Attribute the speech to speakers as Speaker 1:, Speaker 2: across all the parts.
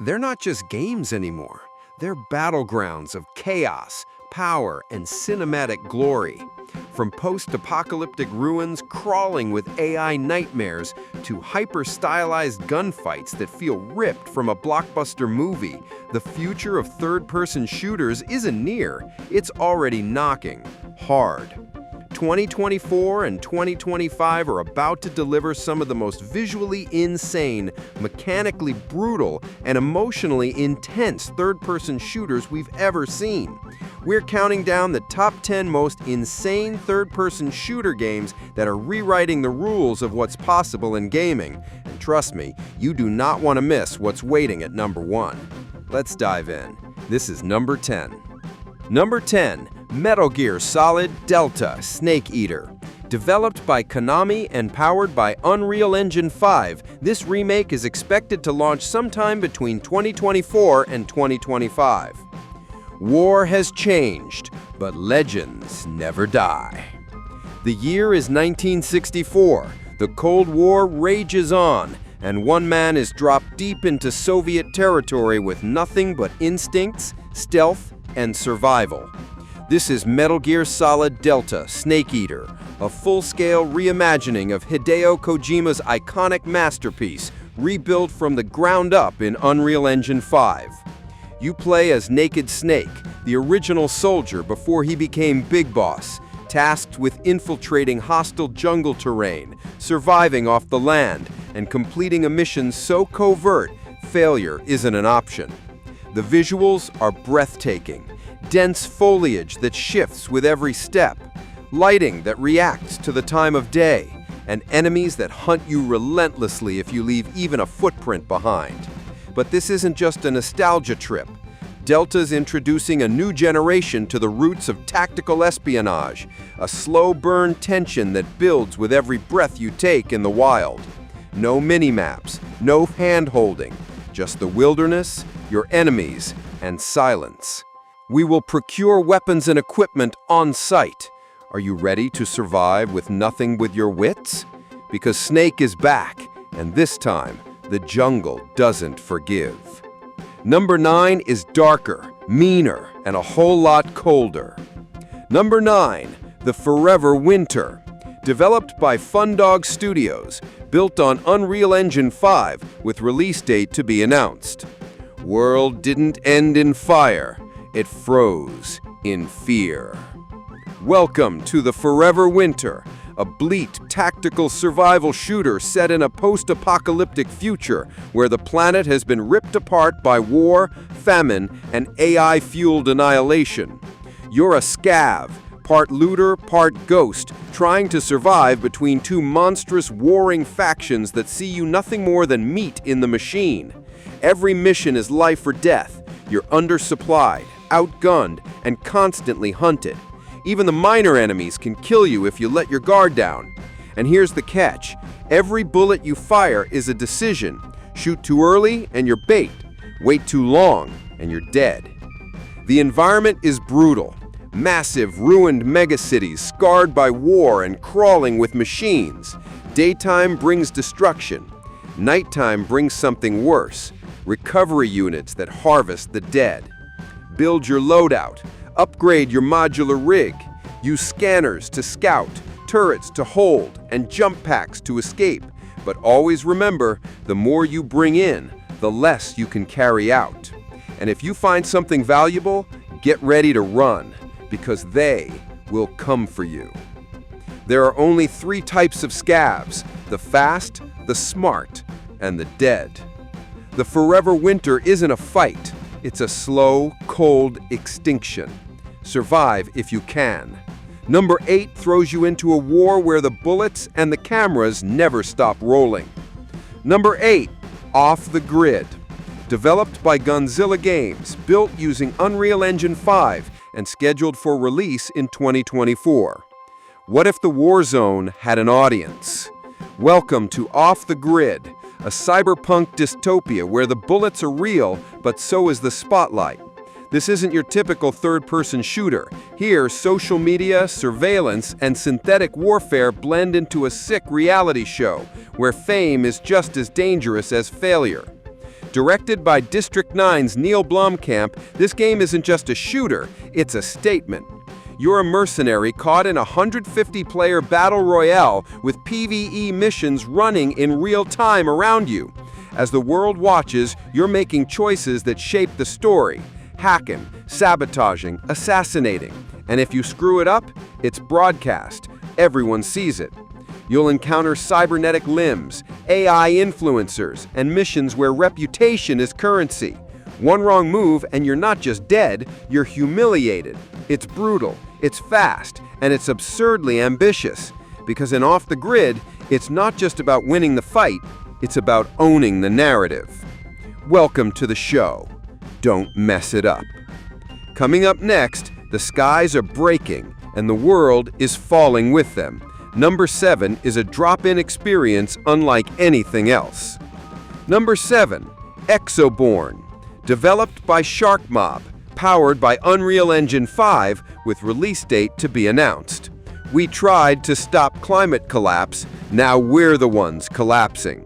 Speaker 1: They're not just games anymore. They're battlegrounds of chaos, power, and cinematic glory. From post-apocalyptic ruins crawling with AI nightmares to hyper-stylized gunfights that feel ripped from a blockbuster movie, the future of third-person shooters isn't near. It's already knocking hard. 2024 and 2025 are about to deliver some of the most visually insane, mechanically brutal, and emotionally intense third-person shooters we've ever seen. We're counting down the top 10 most insane third-person shooter games that are rewriting the rules of what's possible in gaming. And trust me, you do not want to miss what's waiting at number 1. Let's dive in. This is number 10. Number 10. Metal Gear Solid Delta Snake Eater. Developed by Konami and powered by Unreal Engine 5, this remake is expected to launch sometime between 2024 and 2025. War has changed, but legends never die. The year is 1964. The Cold War rages on, and one man is dropped deep into Soviet territory with nothing but instincts, stealth, and survival. This is Metal Gear Solid Delta Snake Eater, a full-scale reimagining of Hideo Kojima's iconic masterpiece, rebuilt from the ground up in Unreal Engine 5. You play as Naked Snake, the original soldier before he became Big Boss, tasked with infiltrating hostile jungle terrain, surviving off the land, and completing a mission so covert, failure isn't an option. The visuals are breathtaking. Dense foliage that shifts with every step, lighting that reacts to the time of day, and enemies that hunt you relentlessly if you leave even a footprint behind. But this isn't just a nostalgia trip. Delta's introducing a new generation to the roots of tactical espionage, a slow-burn tension that builds with every breath you take in the wild. No mini-maps, no hand-holding, just the wilderness, your enemies, and silence. We will procure weapons and equipment on site. Are you ready to survive with nothing with your wits? Because Snake is back, and this time, the jungle doesn't forgive. Number 9 is darker, meaner, and a whole lot colder. Number 9, The Forever Winter. Developed by Fundog Studios, built on Unreal Engine 5 with release date to be announced. World didn't end in fire. It froze in fear. Welcome to The Forever Winter, a bleak tactical survival shooter set in a post-apocalyptic future where the planet has been ripped apart by war, famine, and AI-fueled annihilation. You're a scav, part looter, part ghost, trying to survive between two monstrous warring factions that see you nothing more than meat in the machine. Every mission is life or death. You're undersupplied, outgunned, and constantly hunted. Even the minor enemies can kill you if you let your guard down. And here's the catch. Every bullet you fire is a decision. Shoot too early and you're bait. Wait too long and you're dead. The environment is brutal. Massive, ruined megacities scarred by war and crawling with machines. Daytime brings destruction. Nighttime brings something worse. Recovery units that harvest the dead. Build your loadout. Upgrade your modular rig. Use scanners to scout, turrets to hold, and jump packs to escape. But always remember, the more you bring in, the less you can carry out. And if you find something valuable, get ready to run, because they will come for you. There are only 3 types of scavs: the fast, the smart, and the dead. The Forever Winter isn't a fight. It's a slow, cold extinction. Survive if you can. Number 8 throws you into a war where the bullets and the cameras never stop rolling. Number 8, Off the Grid. Developed by Gunzilla Games, built using Unreal Engine 5, and scheduled for release in 2024. What if the war zone had an audience? Welcome to Off the Grid, a cyberpunk dystopia where the bullets are real, but so is the spotlight. This isn't your typical third-person shooter. Here, social media, surveillance, and synthetic warfare blend into a sick reality show, where fame is just as dangerous as failure. Directed by District 9's Neil Blomkamp, this game isn't just a shooter, it's a statement. You're a mercenary caught in a 150-player battle royale with PvE missions running in real time around you. As the world watches, you're making choices that shape the story. Hacking, sabotaging, assassinating. And if you screw it up, it's broadcast. Everyone sees it. You'll encounter cybernetic limbs, AI influencers, and missions where reputation is currency. One wrong move and you're not just dead, you're humiliated. It's brutal, it's fast, and it's absurdly ambitious. Because in Off the Grid, it's not just about winning the fight, it's about owning the narrative. Welcome to the show. Don't mess it up. Coming up next, the skies are breaking and the world is falling with them. Number 7 is a drop-in experience unlike anything else. Number 7, Exoborn. Developed by SharkMob, powered by Unreal Engine 5 with release date to be announced. We tried to stop climate collapse, now we're the ones collapsing.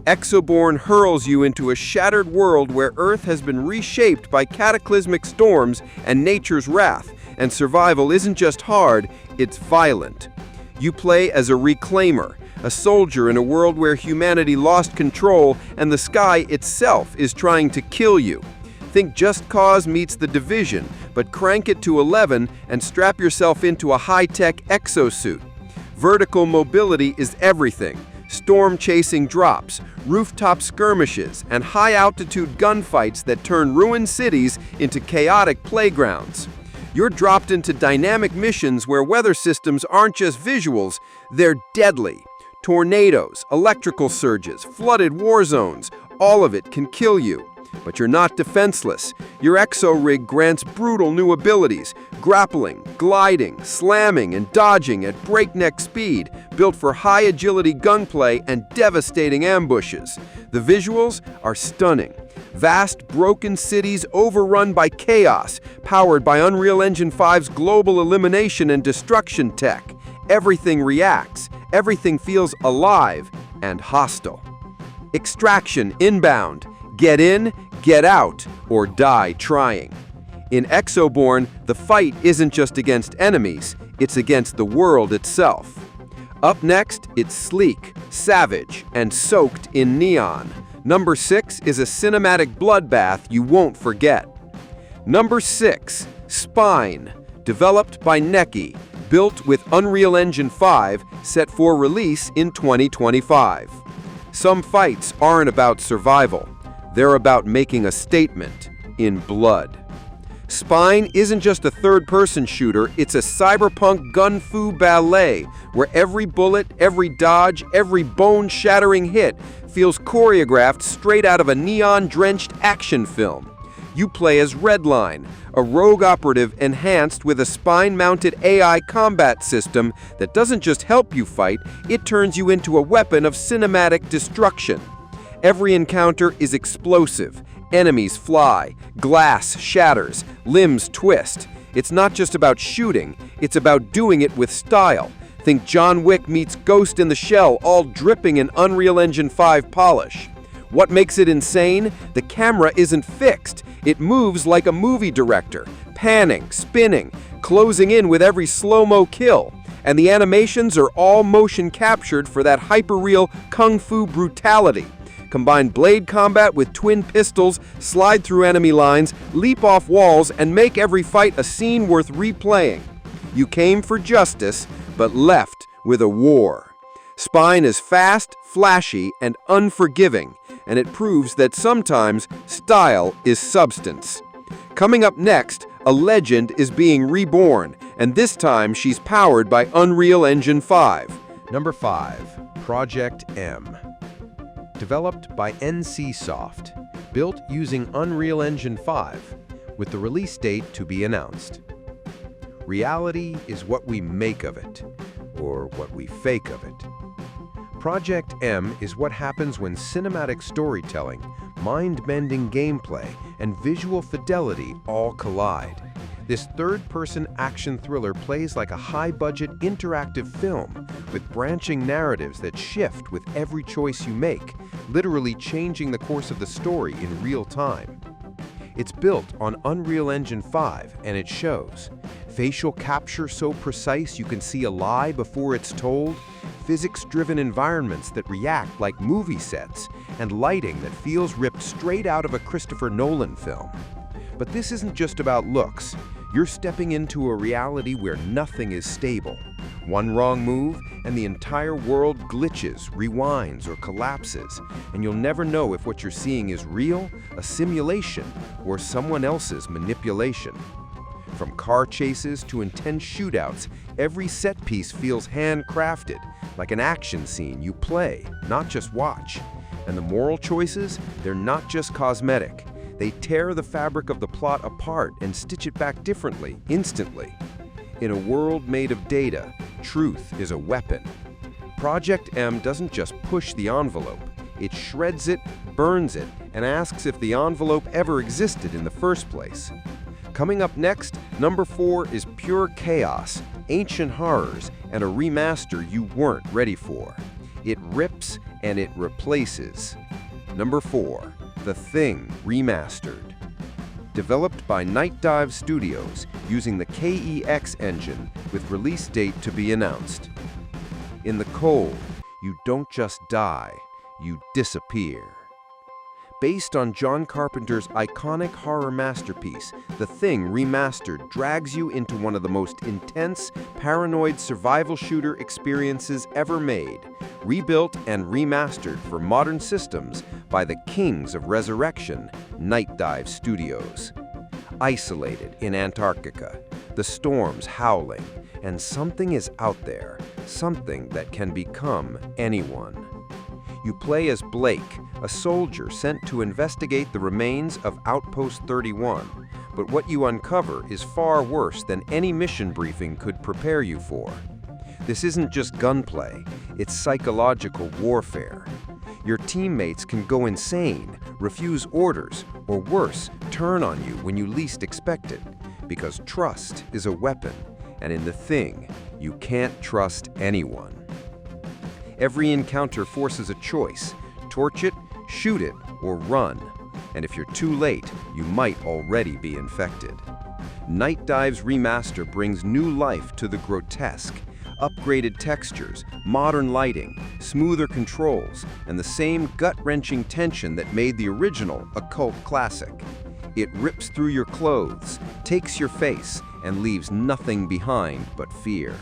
Speaker 1: Exoborn hurls you into a shattered world where Earth has been reshaped by cataclysmic storms and nature's wrath, and survival isn't just hard, it's violent. You play as a reclaimer, a soldier in a world where humanity lost control and the sky itself is trying to kill you. Think Just Cause meets The Division, but crank it to 11 and strap yourself into a high-tech exosuit. Vertical mobility is everything. Storm-chasing drops, rooftop skirmishes, and high-altitude gunfights that turn ruined cities into chaotic playgrounds. You're dropped into dynamic missions where weather systems aren't just visuals, they're deadly. Tornadoes, electrical surges, flooded war zones, all of it can kill you. But you're not defenseless. Your exo-rig grants brutal new abilities, grappling, gliding, slamming, and dodging at breakneck speed, built for high-agility gunplay and devastating ambushes. The visuals are stunning. Vast, broken cities overrun by chaos, powered by Unreal Engine 5's global elimination and destruction tech. Everything reacts, everything feels alive and hostile. Extraction inbound. Get in, get out, or die trying. In Exoborn, the fight isn't just against enemies, it's against the world itself. Up next, it's sleek, savage, and soaked in neon. Number 6 is a cinematic bloodbath you won't forget. Number 6, Spine. Developed by Neki, built with Unreal Engine 5, set for release in 2025. Some fights aren't about survival. They're about making a statement in blood. Spine isn't just a third-person shooter, it's a cyberpunk gun-fu ballet where every bullet, every dodge, every bone-shattering hit feels choreographed straight out of a neon-drenched action film. You play as Redline, a rogue operative enhanced with a spine-mounted AI combat system that doesn't just help you fight, it turns you into a weapon of cinematic destruction. Every encounter is explosive. Enemies fly, glass shatters, limbs twist. It's not just about shooting, it's about doing it with style. Think John Wick meets Ghost in the Shell, all dripping in Unreal Engine 5 polish. What makes it insane? The camera isn't fixed. It moves like a movie director, panning, spinning, closing in with every slow-mo kill. And the animations are all motion captured for that hyper-real kung fu brutality. Combine blade combat with twin pistols, slide through enemy lines, leap off walls, and make every fight a scene worth replaying. You came for justice, but left with a war. Spine is fast, flashy, and unforgiving, and it proves that sometimes style is substance. Coming up next, a legend is being reborn, and this time she's powered by Unreal Engine 5. Number 5, Project M. Developed by NCSoft, built using Unreal Engine 5, with the release date to be announced. Reality is what we make of it, or what we fake of it. Project M is what happens when cinematic storytelling, mind-bending gameplay, and visual fidelity all collide.
Speaker 2: This third-person action thriller plays like a high-budget interactive film with branching narratives that shift with every choice you make, literally changing the course of the story in real time. It's built on Unreal Engine 5, and it shows. Facial capture so precise you can see a lie before it's told, physics-driven environments that react like movie sets, and lighting that feels ripped straight out of a Christopher Nolan film. But this isn't just about looks. You're stepping into a reality where nothing is stable. One wrong move, and the entire world glitches, rewinds, or collapses, and you'll never know if what you're seeing is real, a simulation, or someone else's manipulation. From car chases to intense shootouts, every set piece feels handcrafted, like an action scene you play, not just watch. And the moral choices, they're not just cosmetic. They tear the fabric of the plot apart and stitch it back differently, instantly. In a world made of data, truth is a weapon. Project M doesn't just push the envelope. It shreds it, burns it, and asks if the envelope ever existed in the first place. Coming up next, number 4 is pure chaos, ancient horrors, and a remaster you weren't ready for. It rips and it replaces. Number 4. The Thing Remastered. Developed by Night Dive Studios using the KEX engine with release date to be announced. In the cold, you don't just die, you disappear. Based on John Carpenter's iconic horror masterpiece, The Thing Remastered drags you into one of the most intense, paranoid survival shooter experiences ever made, rebuilt and remastered for modern systems by the kings of resurrection, Night Dive Studios. Isolated in Antarctica, the storms howling, and something is out there, something that can become anyone. You play as Blake, a soldier sent to investigate the remains of Outpost 31, but what you uncover is far worse than any mission briefing could prepare you for. This isn't just gunplay, it's psychological warfare. Your teammates can go insane, refuse orders, or worse, turn on you when you least expect it, because trust is a weapon, and in The Thing, you can't trust anyone. Every encounter forces a choice: torch it, shoot it, or run. And if you're too late, you might already be infected. Night Dive's remaster brings new life to the grotesque. Upgraded textures, modern lighting, smoother controls, and the same gut-wrenching tension that made the original a cult classic. It rips through your clothes, takes your face, and leaves nothing behind but fear.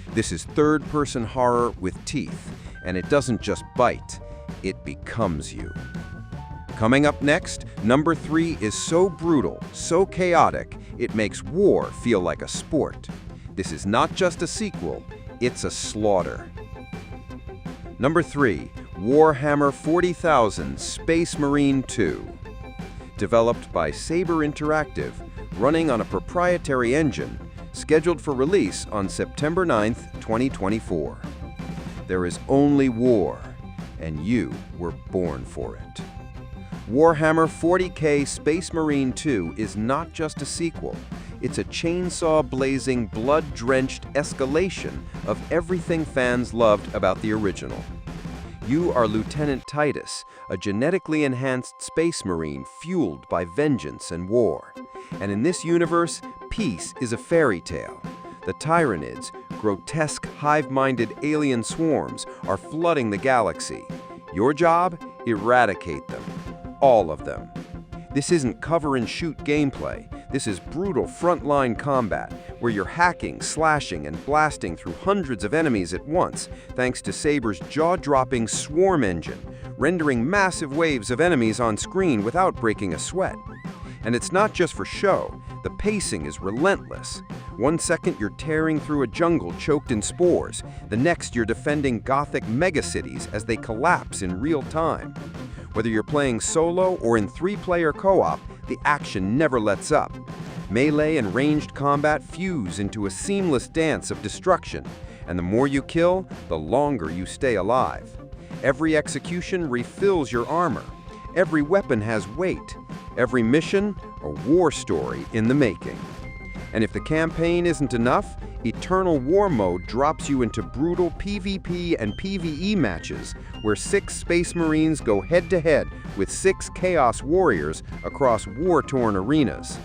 Speaker 2: This is third-person horror with teeth, and it doesn't just bite, it becomes you. Coming up next, number 3 is so brutal, so chaotic, it makes war feel like a sport. This is not just a sequel, it's a slaughter. Number 3, Warhammer 40,000 Space Marine 2. Developed by Saber Interactive, running on a proprietary engine, scheduled for release on September 9th, 2024. There is only war, and you were born for it. Warhammer 40K Space Marine 2 is not just a sequel. It's a chainsaw-blazing, blood-drenched escalation of everything fans loved about the original. You are Lieutenant Titus, a genetically enhanced space marine fueled by vengeance and war. And in this universe, peace is a fairy tale. The Tyranids, grotesque, hive-minded alien swarms, are flooding the galaxy. Your job? Eradicate them. All of them. This isn't cover-and-shoot gameplay. This is brutal frontline combat, where you're hacking, slashing, and blasting through hundreds of enemies at once, thanks to Saber's jaw-dropping swarm engine, rendering massive waves of enemies on screen without breaking a sweat. And it's not just for show. The pacing is relentless. One second you're tearing through a jungle choked in spores. The next you're defending Gothic megacities as they collapse in real time. Whether you're playing solo or in 3-player co-op, the action never lets up. Melee and ranged combat fuse into a seamless dance of destruction, and the more you kill, the longer you stay alive. Every execution refills your armor. Every weapon has weight. Every mission, a war story in the making. And if the campaign isn't enough, Eternal War Mode drops you into brutal PvP and PvE matches where 6 Space Marines go head-to-head with 6 Chaos Warriors across war-torn arenas.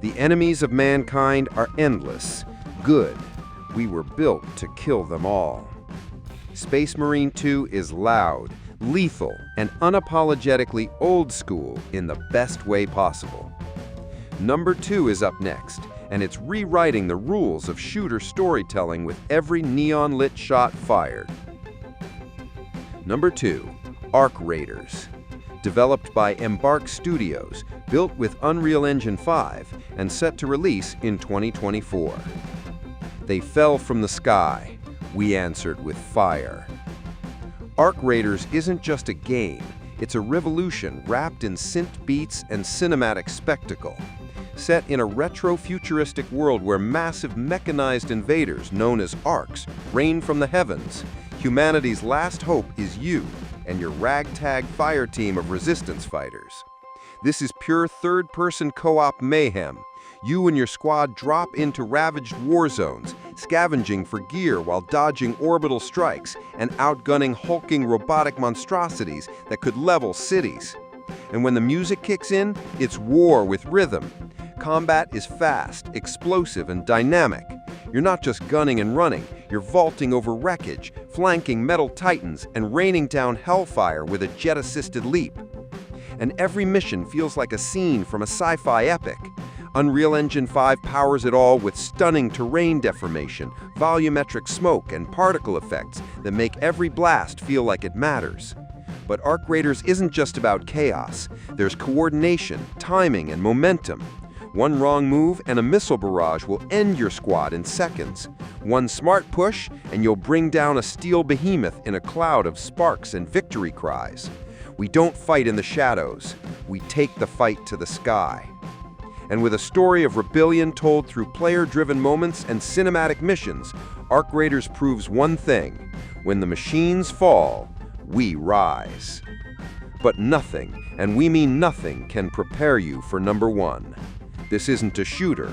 Speaker 2: The enemies of mankind are endless. Good. We were built to kill them all. Space Marine 2 is loud, lethal, and unapologetically old school in the best way possible. Number 2 is up next, and it's rewriting the rules of shooter storytelling with every neon-lit shot fired. Number 2, Arc Raiders. Developed by Embark Studios, built with Unreal Engine 5, and set to release in 2024. They fell from the sky. We answered with fire. Arc Raiders isn't just a game, it's a revolution wrapped in synth beats and cinematic spectacle. Set in a retro-futuristic world where massive mechanized invaders known as Arcs reign from the heavens, humanity's last hope is you and your ragtag fire team of resistance fighters. This is pure third-person co-op mayhem. You and your squad drop into ravaged war zones, scavenging for gear while dodging orbital strikes and outgunning hulking robotic monstrosities that could level cities. And when the music kicks in, it's war with rhythm. Combat is fast, explosive, and dynamic. You're not just gunning and running, you're vaulting over wreckage, flanking metal titans, and raining down hellfire with a jet-assisted leap. And every mission feels like a scene from a sci-fi epic. Unreal Engine 5 powers it all with stunning terrain deformation, volumetric smoke, and particle effects that make every blast feel like it matters. But Arc Raiders isn't just about chaos. There's coordination, timing, and momentum. One wrong move and a missile barrage will end your squad in seconds. One smart push and you'll bring down a steel behemoth in a cloud of sparks and victory cries. We don't fight in the shadows. We take the fight to the sky. And with a story of rebellion told through player-driven moments and cinematic missions, Arc Raiders proves one thing: when the machines fall, we rise. But nothing, and we mean nothing, can prepare you for number 1. This isn't a shooter,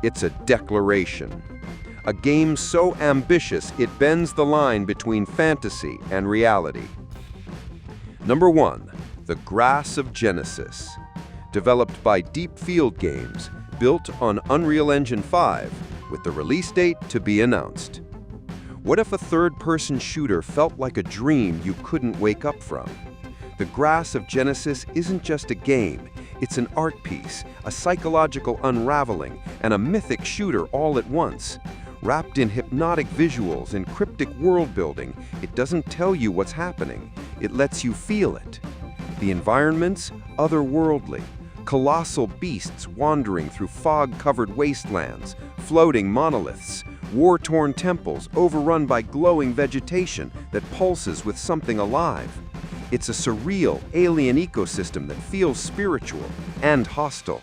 Speaker 2: it's a declaration. A game so ambitious it bends the line between fantasy and reality. Number 1, The Grass of Genesis. Developed by Deep Field Games, built on Unreal Engine 5, with the release date to be announced. What if a third-person shooter felt like a dream you couldn't wake up from? The Grass of Genesis isn't just a game, it's an art piece, a psychological unraveling, and a mythic shooter all at once. Wrapped in hypnotic visuals and cryptic world-building, it doesn't tell you what's happening, it lets you feel it. The environments, otherworldly. Colossal beasts wandering through fog-covered wastelands, floating monoliths, war-torn temples overrun by glowing vegetation that pulses with something alive. It's a surreal, alien ecosystem that feels spiritual and hostile.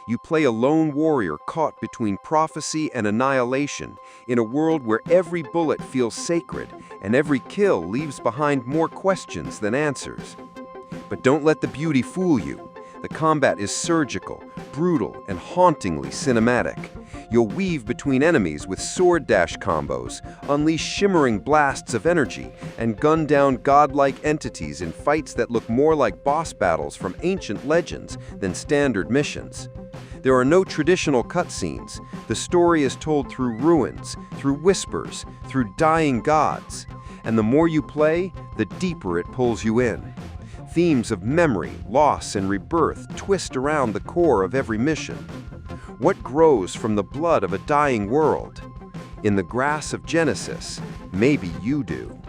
Speaker 2: You play a lone warrior caught between prophecy and annihilation in a world where every bullet feels sacred and every kill leaves behind more questions than answers. But don't let the beauty fool you. The combat is surgical, brutal, and hauntingly cinematic. You'll weave between enemies with sword dash combos, unleash shimmering blasts of energy, and gun down godlike entities in fights that look more like boss battles from ancient legends than standard missions. There are no traditional cutscenes. The story is told through ruins, through whispers, through dying gods. And the more you play, the deeper it pulls you in. Themes of memory, loss, and rebirth twist around the core of every mission. What grows from the blood of a dying world? In the Grass of Genesis, maybe you do.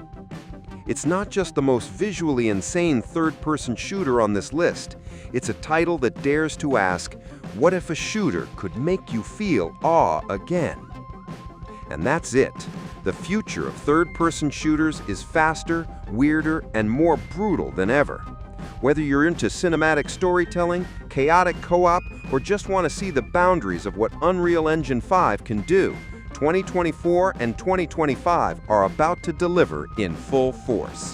Speaker 2: It's not just the most visually insane third-person shooter on this list. It's a title that dares to ask, what if a shooter could make you feel awe again? And that's it. The future of third-person shooters is faster, weirder, and more brutal than ever. Whether you're into cinematic storytelling, chaotic co-op, or just want to see the boundaries of what Unreal Engine 5 can do, 2024 and 2025 are about to deliver in full force.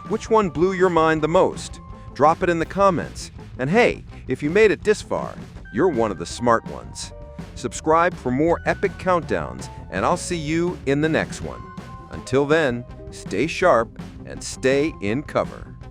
Speaker 2: Which one blew your mind the most? Drop it in the comments. And hey, if you made it this far, you're one of the smart ones. Subscribe for more epic countdowns, and I'll see you in the next one. Until then, stay sharp and stay in cover.